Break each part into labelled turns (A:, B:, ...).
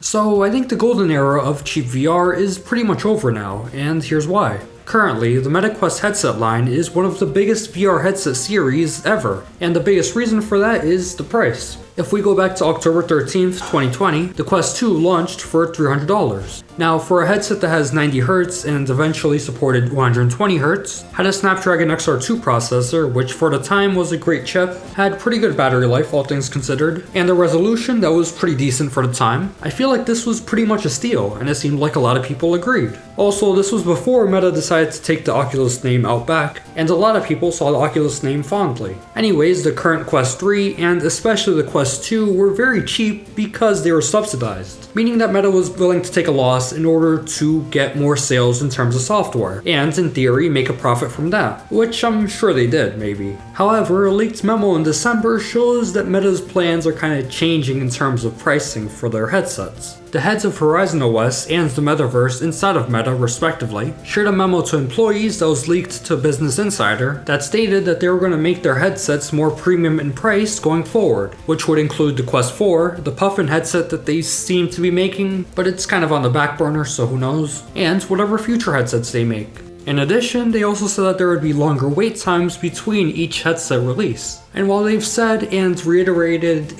A: So I think the golden era of cheap VR is pretty much over now, and here's why. Currently, the MetaQuest headset line is one of the biggest VR headset series ever, and the biggest reason for that is the price. If we go back to October 13th, 2020, the Quest 2 launched for $300. Now, for a headset that has 90Hz and eventually supported 120Hz, had a Snapdragon XR2 processor, which for the time was a great chip, had pretty good battery life all things considered, and a resolution that was pretty decent for the time, I feel like this was pretty much a steal, and it seemed like a lot of people agreed. Also, this was before Meta decided to take the Oculus name out back, and a lot of people saw the Oculus name fondly. Anyways, the current Quest 3, and especially the Quest 2 were very cheap because they were subsidized, meaning that Meta was willing to take a loss in order to get more sales in terms of software, and in theory make a profit from that, which I'm sure they did, maybe. However, a leaked memo in December shows that Meta's plans are kind of changing in terms of pricing for their headsets. The heads of Horizon OS and the Metaverse inside of Meta, respectively, shared a memo to employees that was leaked to Business Insider that stated that they were going to make their headsets more premium in price going forward, which would include the Quest 4, the Puffin headset that they seem to be making, but it's kind of on the back burner, so who knows, and whatever future headsets they make. In addition, they also said that there would be longer wait times between each headset release. And while they've said and reiterated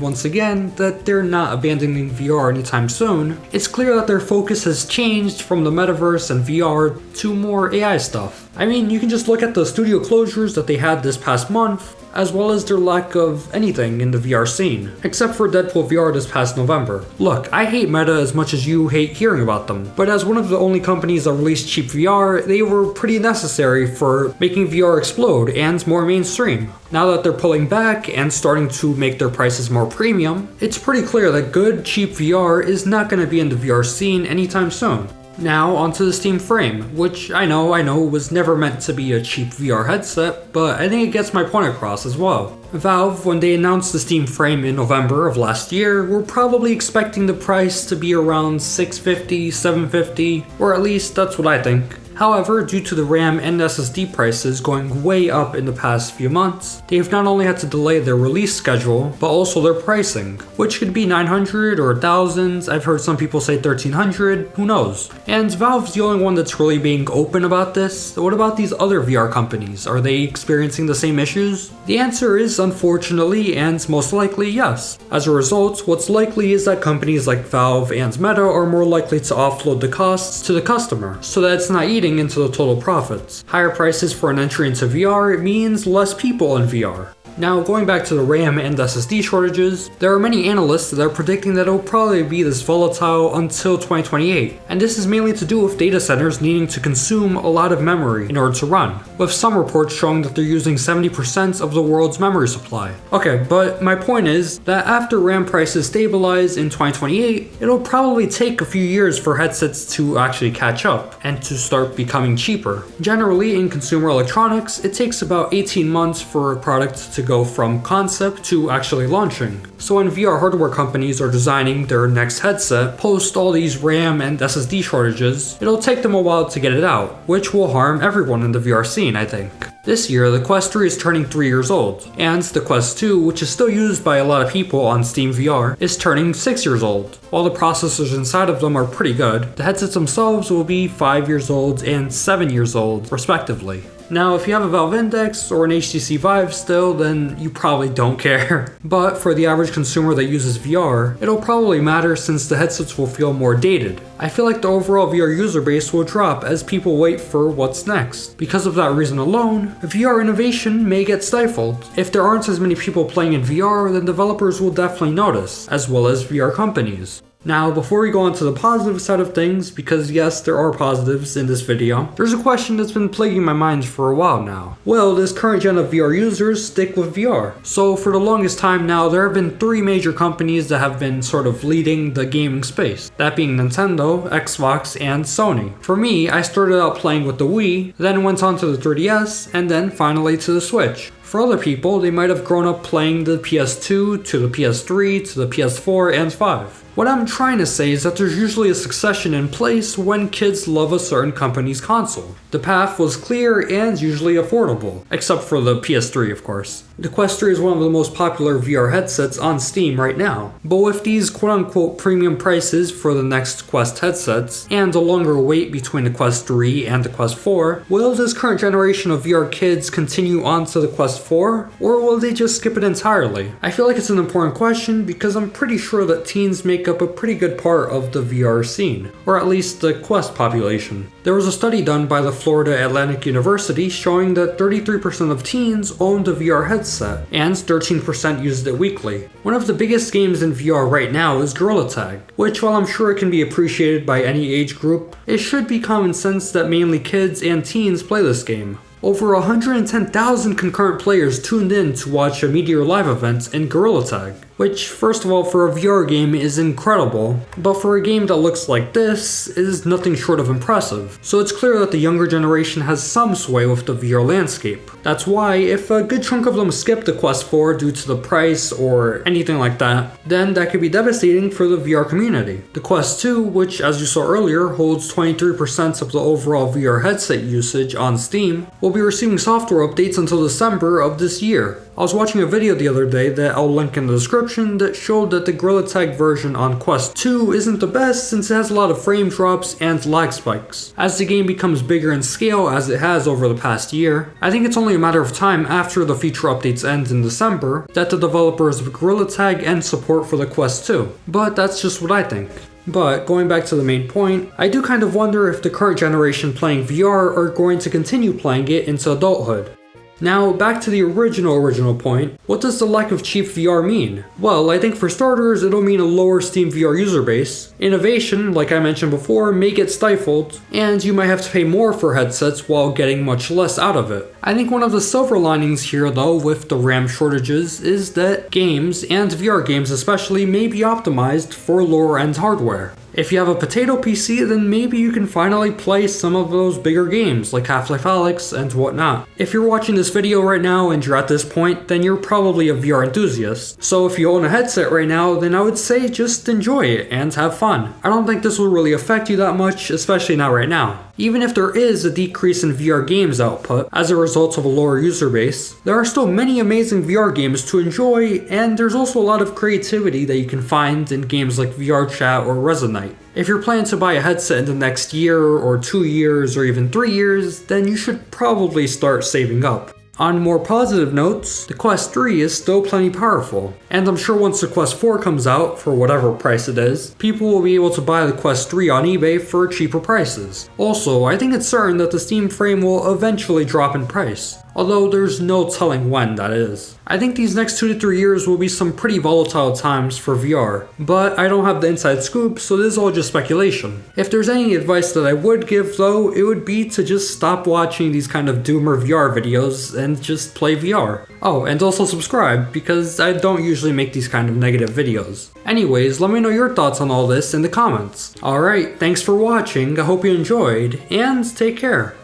A: once again that they're not abandoning VR anytime soon, it's clear that their focus has changed from the metaverse and VR to more AI stuff. I mean, you can just look at the studio closures that they had this past month, as well as their lack of anything in the VR scene, except for Deadpool VR this past November. Look, I hate Meta as much as you hate hearing about them, but as one of the only companies that released cheap VR, they were pretty necessary for making VR explode and more mainstream. Now that they're pulling back and starting to make their prices more premium, it's pretty clear that good, cheap VR is not going to be in the VR scene anytime soon. Now onto the Steam Frame, which I know was never meant to be a cheap VR headset, but I think it gets my point across as well. Valve, when they announced the Steam Frame in November of last year, were probably expecting the price to be around $650, $750, or at least that's what I think. However, due to the RAM and SSD prices going way up in the past few months, they've not only had to delay their release schedule, but also their pricing, which could be $900 or $1,000, I've heard some people say $1,300, who knows. And Valve's the only one that's really being open about this. What about these other VR companies? Are they experiencing the same issues? The answer is unfortunately and most likely yes. As a result, what's likely is that companies like Valve and Meta are more likely to offload the costs to the customer, so that it's not eating into the total profits. Higher prices for an entry into VR means less people in VR. Now, going back to the RAM and SSD shortages, there are many analysts that are predicting that it will probably be this volatile until 2028, and this is mainly to do with data centers needing to consume a lot of memory in order to run, with some reports showing that they're using 70% of the world's memory supply. Okay, but my point is that after RAM prices stabilize in 2028, it'll probably take a few years for headsets to actually catch up and to start becoming cheaper. Generally, in consumer electronics, it takes about 18 months for a product to go from concept to actually launching. So when VR hardware companies are designing their next headset post all these RAM and SSD shortages, it'll take them a while to get it out, which will harm everyone in the VR scene, I think. This year, the Quest 3 is turning 3 years old, and the Quest 2, which is still used by a lot of people on Steam VR, is turning 6 years old. While the processors inside of them are pretty good, the headsets themselves will be 5 years old and 7 years old, respectively. Now, if you have a Valve Index or an HTC Vive still, then you probably don't care. But for the average consumer that uses VR, it'll probably matter since the headsets will feel more dated. I feel like the overall VR user base will drop as people wait for what's next. Because of that reason alone, VR innovation may get stifled. If there aren't as many people playing in VR, then developers will definitely notice, as well as VR companies. Now, before we go on to the positive side of things, because yes, there are positives in this video, there's a question that's been plaguing my mind for a while now. Will this current gen of VR users stick with VR? So for the longest time now, there have been 3 major companies that have been sort of leading the gaming space, that being Nintendo, Xbox, and Sony. For me, I started out playing with the Wii, then went on to the 3DS, and then finally to the Switch. For other people, they might have grown up playing the PS2 to the PS3 to the PS4 and 5. What I'm trying to say is that there's usually a succession in place when kids love a certain company's console. The path was clear and usually affordable, except for the PS3 of course. The Quest 3 is one of the most popular VR headsets on Steam right now, but with these quote-unquote premium prices for the next Quest headsets, and a longer wait between the Quest 3 and the Quest 4, will this current generation of VR kids continue on to the Quest 4, or will they just skip it entirely? I feel like it's an important question because I'm pretty sure that teens make up a pretty good part of the VR scene, or at least the Quest population. There was a study done by the Florida Atlantic University showing that 33% of teens owned a VR headset, and 13% used it weekly. One of the biggest games in VR right now is Gorilla Tag, which while I'm sure it can be appreciated by any age group, it should be common sense that mainly kids and teens play this game. Over 110,000 concurrent players tuned in to watch a Meteor Live event in Gorilla Tag, which first of all for a VR game is incredible, but for a game that looks like this is nothing short of impressive. So it's clear that the younger generation has some sway with the VR landscape. That's why if a good chunk of them skip the Quest 4 due to the price or anything like that, then that could be devastating for the VR community. The Quest 2, which as you saw earlier holds 23% of the overall VR headset usage on Steam, will be receiving software updates until December of this year. I was watching a video the other day that I'll link in the description that showed that the Gorilla Tag version on Quest 2 isn't the best since it has a lot of frame drops and lag spikes. As the game becomes bigger in scale as it has over the past year, I think it's only a matter of time after the feature updates end in December that the developers of Gorilla Tag end support for the Quest 2. But that's just what I think. But going back to the main point, I do kind of wonder if the current generation playing VR are going to continue playing it into adulthood. Now, back to the original point, what does the lack of cheap VR mean? Well, I think for starters, it'll mean a lower Steam VR user base, innovation, like I mentioned before, may get stifled, and you might have to pay more for headsets while getting much less out of it. I think one of the silver linings here though with the RAM shortages is that games, and VR games especially, may be optimized for lower end hardware. If you have a potato PC, then maybe you can finally play some of those bigger games like Half-Life Alyx and whatnot. If you're watching this video right now and you're at this point, then you're probably a VR enthusiast. So if you own a headset right now, then I would say just enjoy it and have fun. I don't think this will really affect you that much, especially not right now. Even if there is a decrease in VR games output as a result of a lower user base, there are still many amazing VR games to enjoy, and there's also a lot of creativity that you can find in games like VR Chat or Resonate. If you're planning to buy a headset in the next year or 2 years or even 3 years, then you should probably start saving up. On more positive notes, the Quest 3 is still plenty powerful, and I'm sure once the Quest 4 comes out, for whatever price it is, people will be able to buy the Quest 3 on eBay for cheaper prices. Also, I think it's certain that the Steam frame will eventually drop in price, although there's no telling when that is. I think these next 2 to 3 years will be some pretty volatile times for VR, but I don't have the inside scoop, so this is all just speculation. If there's any advice that I would give though, it would be to just stop watching these kind of doomer VR videos and just play VR. Oh, and also subscribe, because I don't usually make these kind of negative videos. Anyways, let me know your thoughts on all this in the comments. Alright, thanks for watching, I hope you enjoyed, and take care.